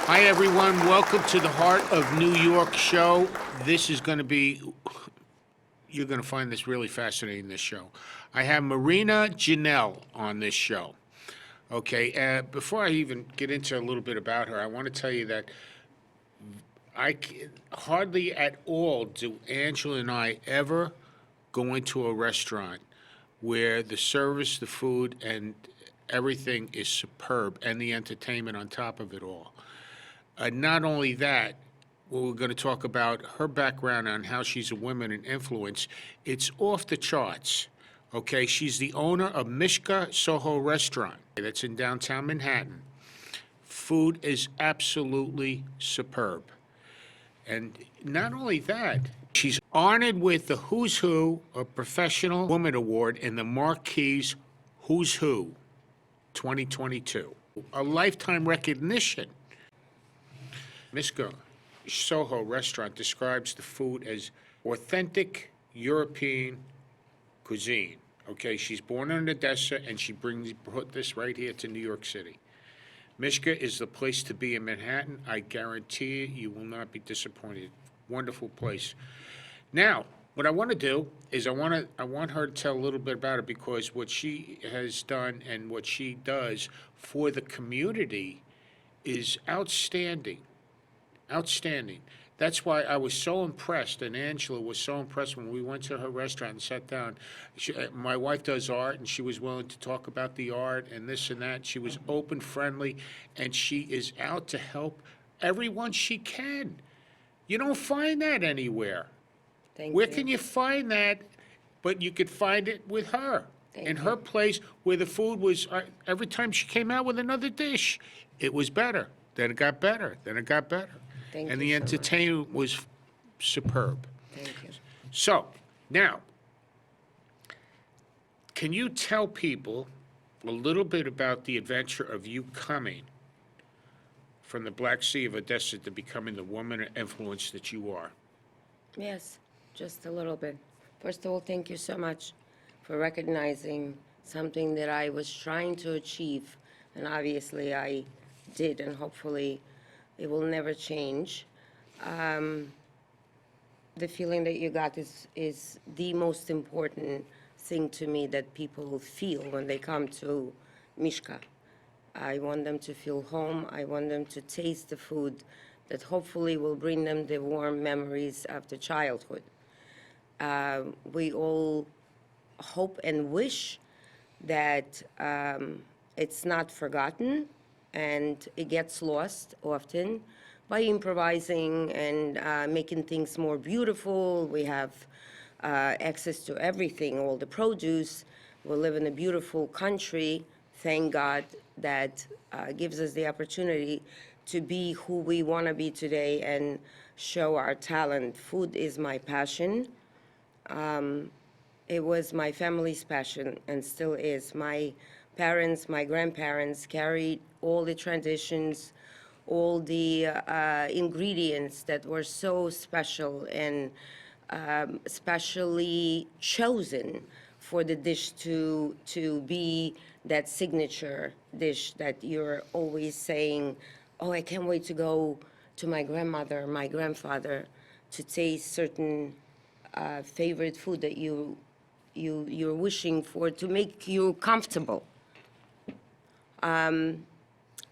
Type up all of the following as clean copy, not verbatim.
Hi, everyone. Welcome to the Heart of New York show. This is going to be, you're going to find this really fascinating, this show. I have Marina Genel on this show. Okay, before I even get into a little bit about her, I want to tell you that hardly at all do Angela and I ever go into a restaurant where the service, the food, and everything is superb, and the entertainment on top of it all. Not only that, well, we're going to talk about her background on how she's a woman in influence. It's off the charts. Okay, she's the owner of Mishka Soho restaurant that's in downtown Manhattan. Food is absolutely superb. And not only that, she's honored with the Who's Who, a Professional Woman Award in the Marquis Who's Who 2022. A lifetime recognition. Mishka Soho restaurant describes the food as authentic European cuisine. Okay, she's born in Odessa and she brought this right here to New York City. Mishka is the place to be in Manhattan. I guarantee you will not be disappointed. Wonderful place. Now, what I want to do is I want her to tell a little bit about it, because what she has done and what she does for the community is outstanding. Outstanding. That's why I was so impressed, and Angela was so impressed when we went to her restaurant and sat down. My wife does art, and she was willing to talk about the art and this and that. She was open, friendly, and she is out to help everyone she can. You don't find that anywhere. Thank Where you. can you find that? But you could find it with her. In her place, where the food was, every time she came out with another dish, it was better. Then it got better. Then it got better. Thank And you the so much. entertainment was superb. Thank you. So, now, can you tell people a little bit about the adventure of you coming from the Black Sea of Odessa to becoming the woman of influence that you are? Yes, just a little bit. First of all, thank you so much for recognizing something that I was trying to achieve, and obviously I did, and hopefully it will never change. The feeling that you got is the most important thing to me that people feel when they come to Mishka. I want them to feel home. I want them to taste the food that hopefully will bring them the warm memories of the childhood. We all hope and wish that it's not forgotten and it gets lost often by improvising and making things more beautiful. We have access to everything, all the produce. We live in a beautiful country, thank God, that gives us the opportunity to be who we want to be today and show our talent. Food is my passion. It was my family's passion and still is. My parents, my grandparents carried all the traditions, all the ingredients that were so special and specially chosen for the dish to be that signature dish that you're always saying, oh, I can't wait to go to my grandmother, my grandfather, to taste certain favorite food that you're wishing for to make you comfortable.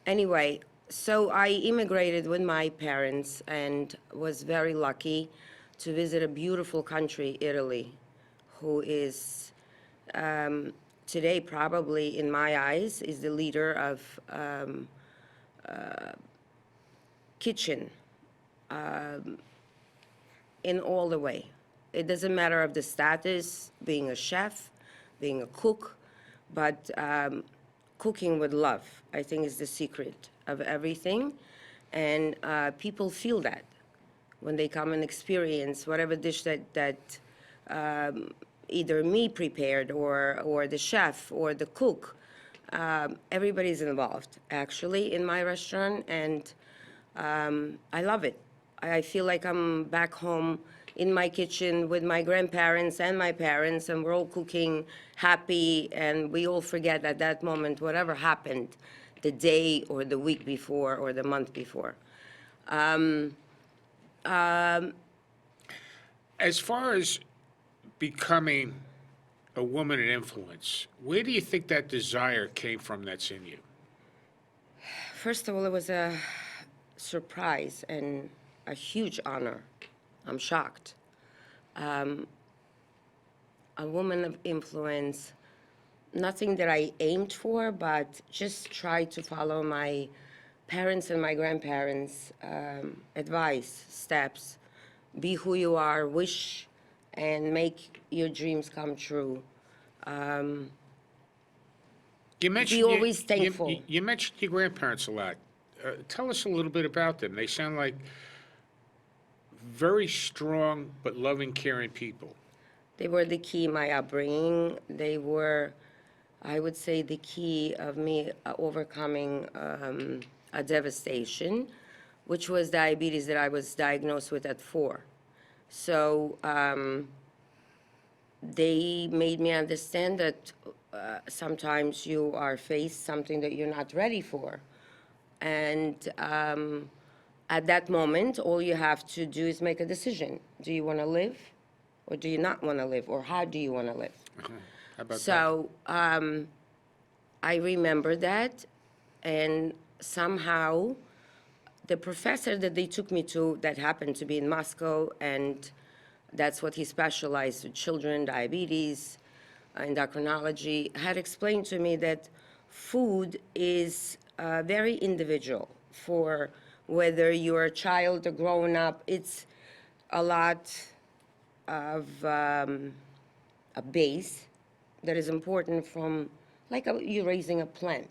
Anyway, so I immigrated with my parents and was very lucky to visit a beautiful country, Italy, who is today probably, in my eyes, is the leader of kitchen in all the way. It doesn't matter of the status, being a chef, being a cook, but cooking with love, I think, is the secret of everything. And people feel that when they come and experience whatever dish that either me prepared or the chef or the cook. Everybody's involved, actually, in my restaurant, and I love it. I feel like I'm back home in my kitchen with my grandparents and my parents, and we're all cooking happy, and we all forget at that moment, whatever happened, the day or the week before or the month before. As far as becoming a woman of influence, where do you think that desire came from that's in you? First of all, it was a surprise and a huge honor. I'm shocked. A woman of influence, nothing that I aimed for, but just tried to follow my parents and my grandparents' advice, steps. Be who you are, wish, and make your dreams come true. You mentioned always thankful. You mentioned your grandparents a lot. Tell us a little bit about them. They sound like very strong but loving, caring people. They were the key in my upbringing. They were, I would say, the key of me overcoming a devastation, which was diabetes that I was diagnosed with at 4. So they made me understand that sometimes you are faced something that you're not ready for. And at that moment, all you have to do is make a decision. Do you want to live or do you not want to live? Or how do you want to live? How about that? So I remember that, and somehow the professor that they took me to, that happened to be in Moscow, and that's what he specialized with children, diabetes, endocrinology, had explained to me that food is very individual for whether you're a child or grown up. It's a lot of a base that is important from, like you're raising a plant,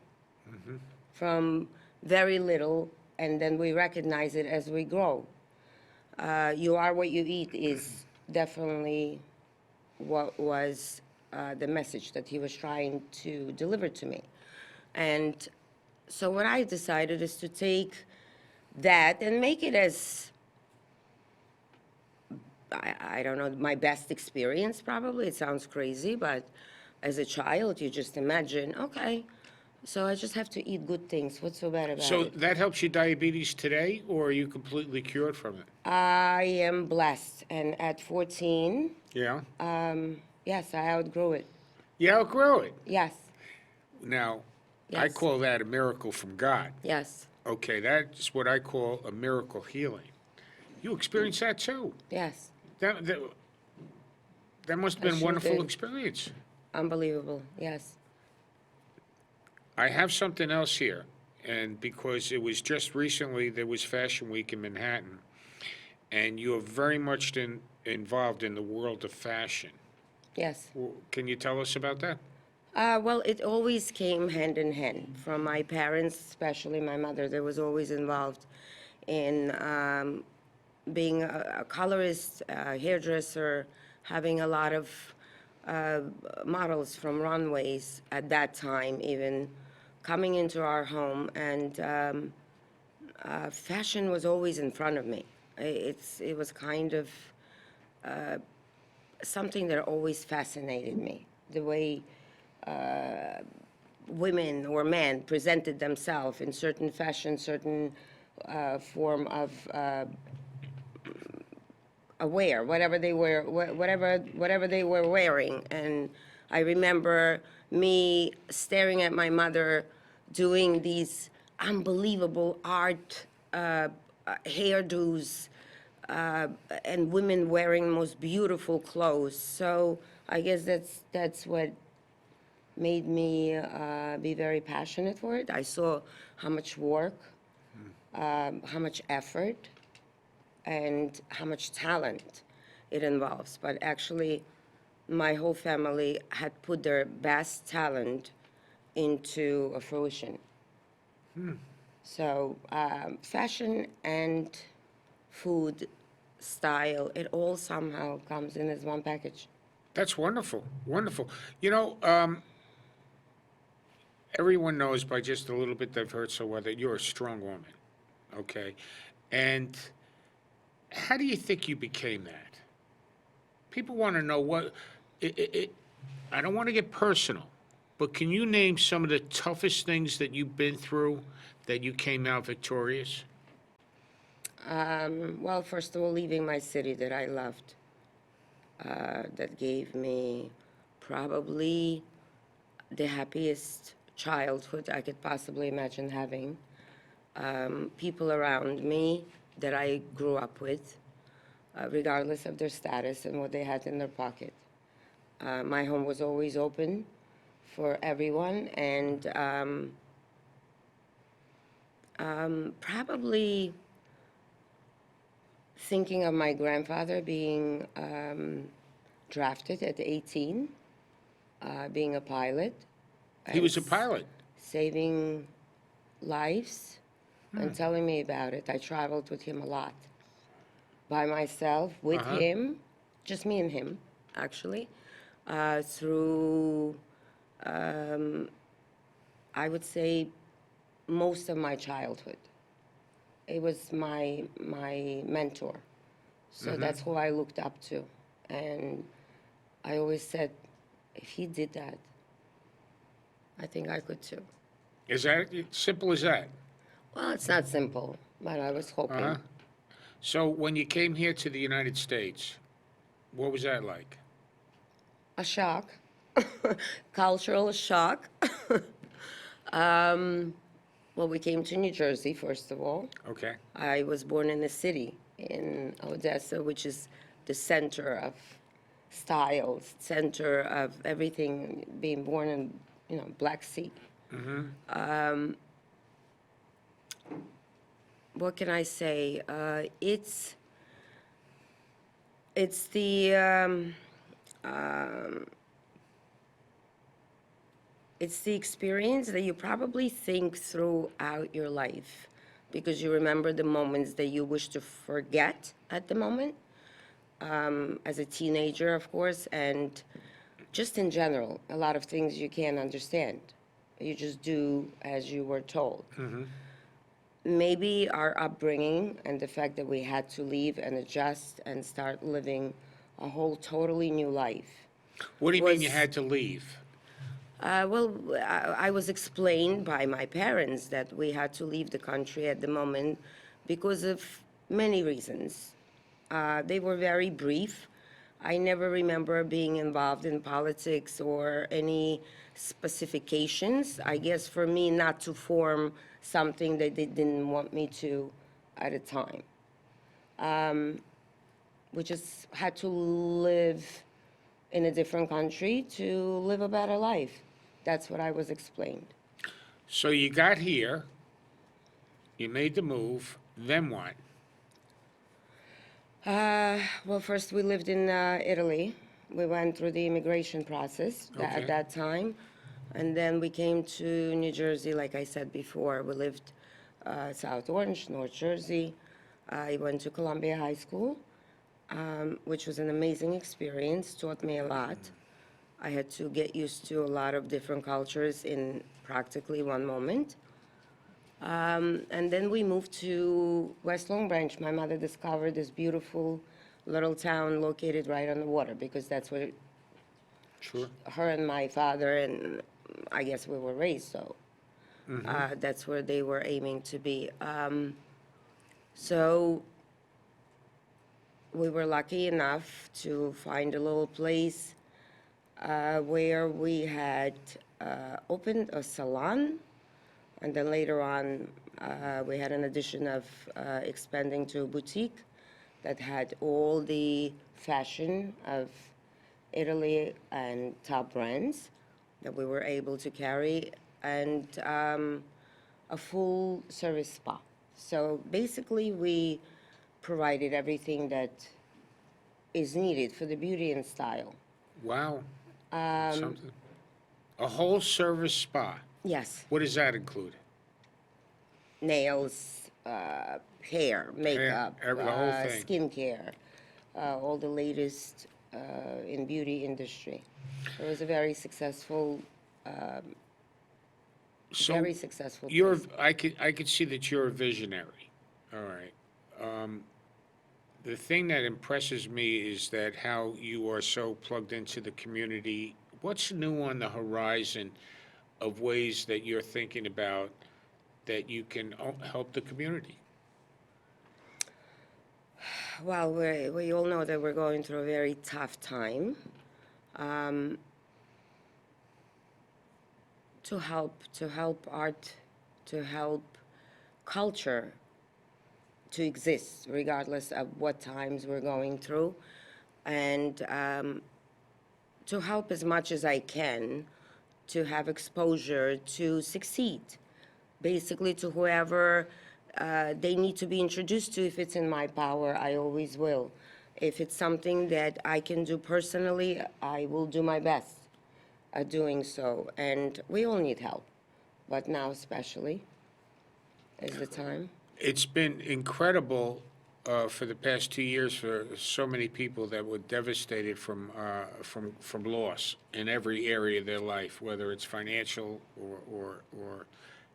from very little, and then we recognize it as we grow. You are what you eat is definitely what was the message that he was trying to deliver to me. And so what I decided is to take that and make it as, I don't know, my best experience probably. It sounds crazy, but as a child, you just imagine, okay, so I just have to eat good things. What's so bad about So it? that helps your diabetes today, or are you completely cured from it? I am blessed, and at 14, Yeah? yes, I outgrew it. You outgrow it. Yes, Now, I Yes. call that a miracle from God. yes, Okay, that's what I call a miracle healing. You experienced that too. yes. That, that, that must have I been a sure wonderful did. experience. Unbelievable, yes. I have something else here, and because it was just recently, there was Fashion Week in Manhattan, and you are very much involved in the world of fashion. Yes. Can you tell us about that? Well, it always came hand in hand from my parents, especially my mother. There was always involved in being a colorist, a hairdresser, having a lot of uh, models from runways at that time, even coming into our home, and fashion was always in front of me. It was kind of something that always fascinated me, the way women or men presented themselves in certain fashion, certain form of aware, whatever they were, whatever they were wearing. And I remember me staring at my mother doing these unbelievable art hairdos, and women wearing most beautiful clothes. So I guess that's what made me be very passionate for it. I saw how much work, how much effort, and how much talent it involves. But actually, my whole family had put their best talent into a fruition. So fashion and food, style, it all somehow comes in as one package. That's wonderful, wonderful. You know, everyone knows by just a little bit they've heard so well that you're a strong woman, okay? And how do you think you became that? People want to know what, I don't want to get personal, But can you name some of the toughest things that you've been through that you came out victorious? Well, first of all, leaving my city that I loved, that gave me probably the happiest childhood I could possibly imagine having. People around me that I grew up with, regardless of their status and what they had in their pocket. My home was always open for everyone, and probably thinking of my grandfather being drafted at 18, being a pilot, He was a and pilot. saving lives and telling me about it. I traveled with him a lot, by myself, with Uh-huh. him, just me and him, actually, through, I would say, most of my childhood. It was my mentor. So that's who I looked up to. And I always said, if he did that, I think I could too. Is that simple as that? Well, it's not simple, but I was hoping. Uh-huh. So when you came here to the United States, what was that like? A shock, cultural shock. Well, we came to New Jersey, first of all. Okay. I was born in a city in Odessa, which is the center of styles, center of everything, being born in, Black Sea. What can I say? It's the it's the experience that you probably think throughout your life because you remember the moments that you wish to forget at the moment, as a teenager, of course, and just in general, a lot of things you can't understand. You just do as you were told. Maybe our upbringing and the fact that we had to leave and adjust and start living a whole totally new life. What do you mean you Was- had to leave? Well, I was explained by my parents that we had to leave the country at the moment because of many reasons. They were very brief. I never remember being involved in politics or any specifications. I guess for me not to form something that they didn't want me to at a time. We just had to live in a different country to live a better life. That's what I was explained. So you got here, you made the move, then what? Well, first we lived in Italy. We went through the immigration process Okay. at that time. And then we came to New Jersey, like I said before. We lived South Orange, North Jersey. I went to Columbia High School, which was an amazing experience, taught me a lot. I had to get used to a lot of different cultures in practically one moment. And then we moved to West Long Branch. My mother discovered this beautiful little town located right on the water because that's where Sure. her and my father and I guess we were raised, so that's where they were aiming to be. So we were lucky enough to find a little place where we had opened a salon, and then later on we had an addition of expanding to a boutique that had all the fashion of Italy and top brands that we were able to carry, and a full service spa. So basically, we provided everything that is needed for the beauty and style. Wow. Something. A whole service spa. Yes, What does that include? nails, hair, makeup, the whole thing. skincare, all the latest in beauty industry. It was a very successful, So very successful you're, place. I could see that you're a visionary. All right. The thing that impresses me is that how you are so plugged into the community, What's new on the horizon of ways that you're thinking about that you can help the community? Well, we all know that we're going through a very tough time. To help art, to help culture to exist, regardless of what times we're going through, and to help as much as I can to have exposure to succeed, basically to whoever they need to be introduced to. If it's in my power, I always will. If it's something that I can do personally, I will do my best at doing so. And we all need help, but now especially is the time. It's been incredible for the past 2 years for so many people that were devastated from loss in every area of their life, whether it's financial or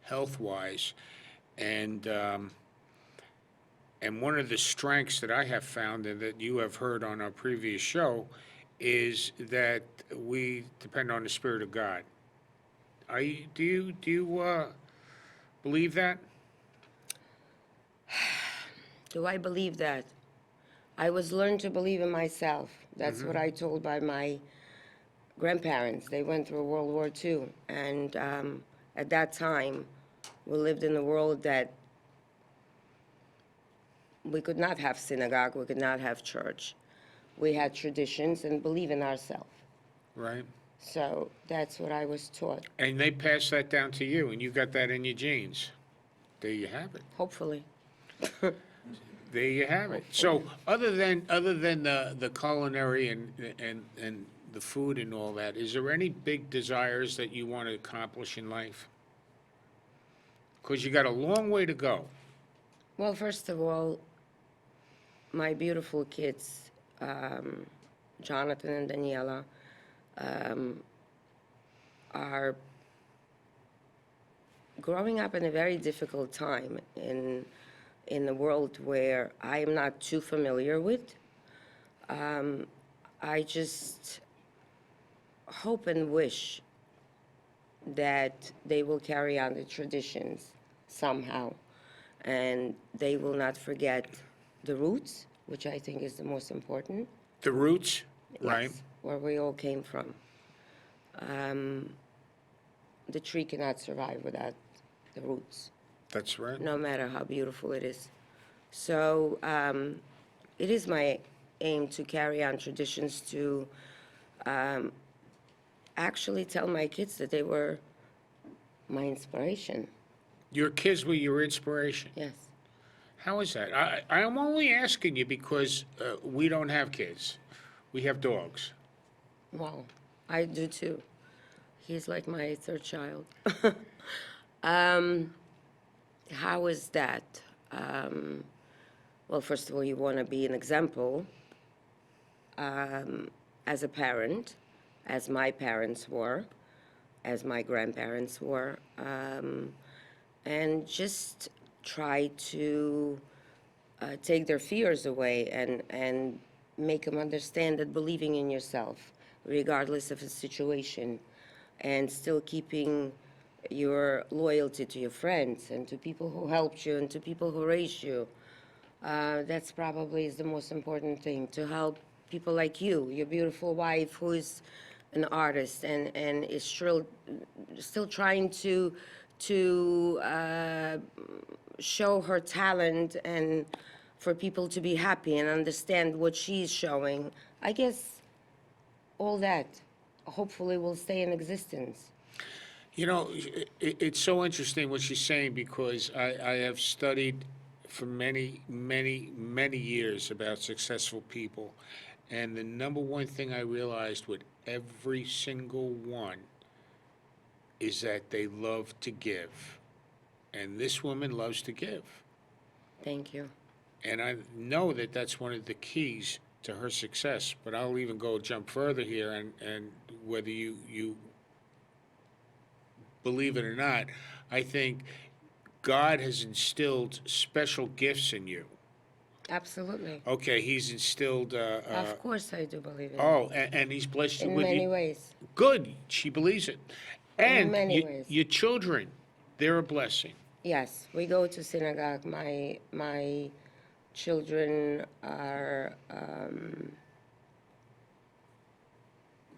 health-wise. And one of the strengths that I have found and that you have heard on our previous show is that we depend on the Spirit of God. Do you believe that? Do I believe that? I was learned to believe in myself. That's what I told by my grandparents. They went through World War II. And at that time, we lived in a world that we could not have synagogue, we could not have church. We had traditions and believe in ourselves. Right. So that's what I was taught, And they passed that down to you, and you got that in your genes. There you have it. hopefully. There you have it. So, other than the culinary and the food and all that, is there any big desires that you want to accomplish in life? Because you got a long way to go. Well, first of all, my beautiful kids, Jonathan and Daniela, are growing up in a very difficult time in a world where I am not too familiar with. I just hope and wish that they will carry on the traditions somehow, and they will not forget the roots, which I think is the most important. The roots, right? Yes, where we all came from. The tree cannot survive without the roots, That's right. no matter how beautiful it is. So it is my aim to carry on traditions, to actually tell my kids that they were my inspiration. Your kids were your inspiration. Yes. How is that? I'm only asking you because we don't have kids. We have dogs. Wow, I do too. He's like my third child. How is that? Well, first of all, you want to be an example as a parent, as my parents were, as my grandparents were, and just try to take their fears away and make them understand that believing in yourself, regardless of the situation, and still keeping your loyalty to your friends and to people who helped you and to people who raised you. That's probably is the most important thing, to help people like you, your beautiful wife who is an artist and is still trying to show her talent and for people to be happy and understand what she's showing. I guess all that hopefully will stay in existence. You know, it's so interesting what she's saying because I have studied for many, many, many years about successful people. And the number one thing I realized with every single one is that they love to give. And this woman loves to give. Thank you. And I know that that's one of the keys to her success. But I'll even go jump further here, and whether you believe it or not, I think God has instilled special gifts in you. Absolutely. Okay, he's instilled, Of course, I do believe in it. oh, and he's blessed you In with many you. ways. Good, she believes it. In And many ways. your children, they're a blessing. Yes, we go to synagogue. My children are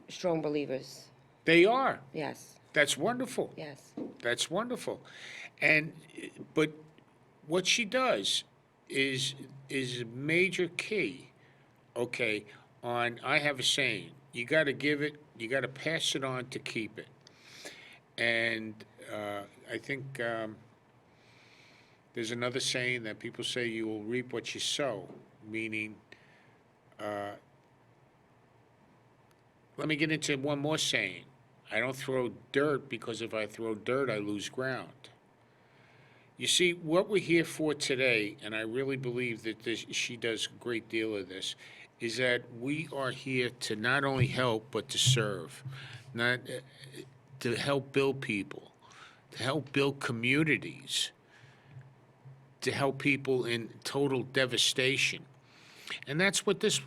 strong believers. They are. Yes, That's wonderful. yes. That's wonderful. And, but what she does is, is a major key, okay, on, I have a saying, you gotta give it, you gotta pass it on to keep it. And, I think, there's another saying that people say you will reap what you sow, meaning, let me get into one more saying. I don't throw dirt because if I throw dirt, I lose ground. You see, what we're here for today, and I really believe that she does a great deal of this, is that we are here to not only help, but to serve, not to help build people, to help build communities, to help people in total devastation. And that's what this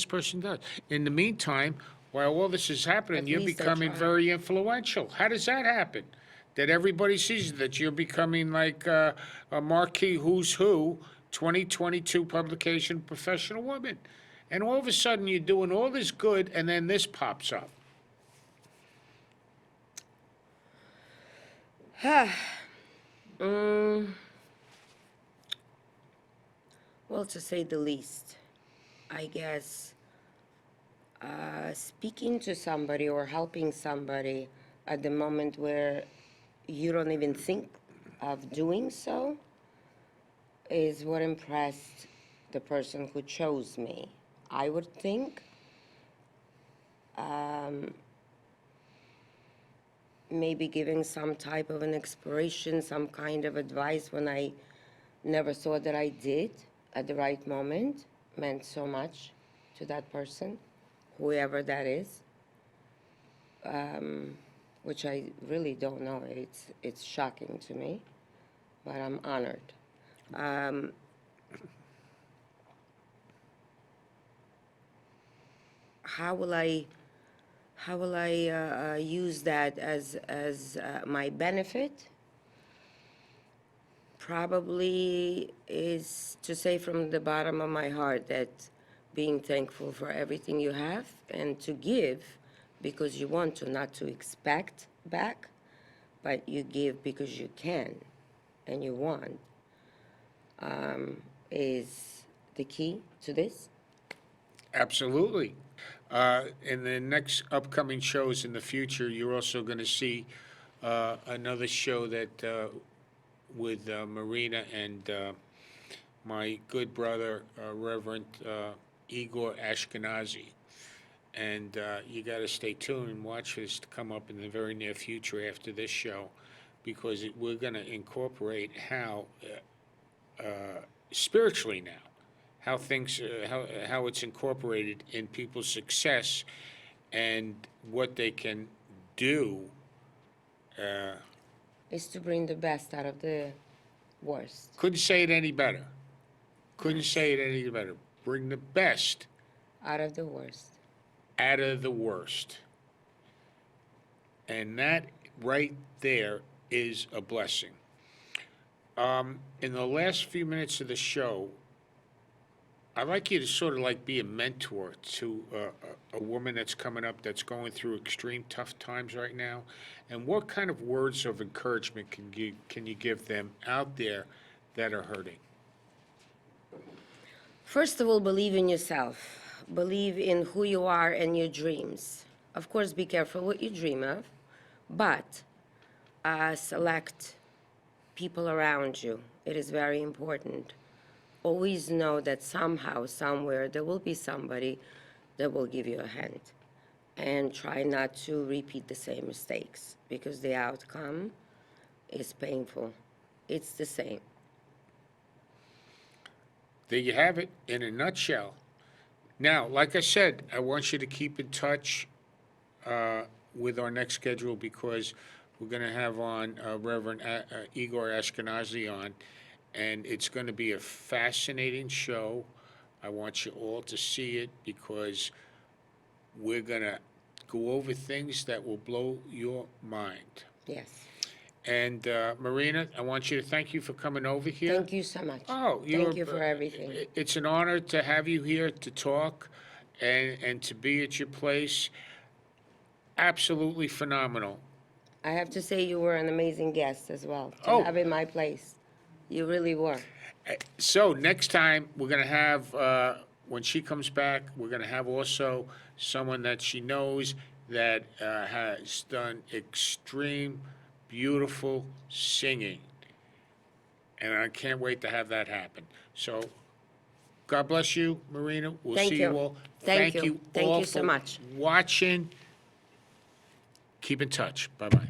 person does. In the meantime, while all this is happening, At you're least I becoming try. very influential. How does that happen? That everybody sees that you're becoming like a marquee who's who 2022 publication professional woman. And all of a sudden you're doing all this good and then this pops up. Well, to say the least, I guess speaking to somebody or helping somebody at the moment where you don't even think of doing so is what impressed the person who chose me. I would think maybe giving some type of an inspiration, some kind of advice when I never thought that I did at the right moment meant so much to that person, whoever that is, which I really don't know. It's shocking to me, but I'm honored. How will I use that as my benefit? Probably is to say from the bottom of my heart that being thankful for everything you have and to give because you want to, not to expect back, but you give because you can and you want, is the key to this. Absolutely. In the next upcoming shows in the future, you're also going to see another show that with Marina and my good brother, Reverend Igor Ashkenazi. And you got to stay tuned and watch this to come up in the very near future after this show, because we're going to incorporate how spiritually now, how things, how it's incorporated in people's success and what they can do. Is to bring the best out of the worst. Couldn't say it any better. Couldn't say it any better. Bring the best Out of the worst. out of the worst. And that right there is a blessing. In the last few minutes of the show, I'd like you to sort of like be a mentor to a woman that's coming up that's going through extreme tough times right now. And what kind of words of encouragement can you give them out there that are hurting? First of all, believe in yourself. Believe in who you are and your dreams. Of course, be careful what you dream of, but select people around you. It is very important. Always know that somehow, somewhere, there will be somebody that will give you a hand. And try not to repeat the same mistakes because the outcome is painful. It's the same. There you have it in a nutshell. Now, like I said, I want you to keep in touch with our next schedule because we're going to have on Reverend Igor Ashkenazi on, and it's going to be a fascinating show. I want you all to see it because we're going to go over things that will blow your mind. Yes. And Marina, I want you to thank you for coming over here. Thank you so much. Oh, Thank you for everything. It's an honor to have you here to talk and to be at your place. Absolutely phenomenal. I have to say you were an amazing guest as well, to Oh. have in my place. You really were. So next time, we're going to have, when she comes back, we're going to have also someone that she knows that has done extreme, beautiful singing. And I can't wait to have that happen. So, God bless you, Marina. We'll Thank see you. you all. Thank you. Thank all you so for much. watching. Keep in touch. Bye-bye.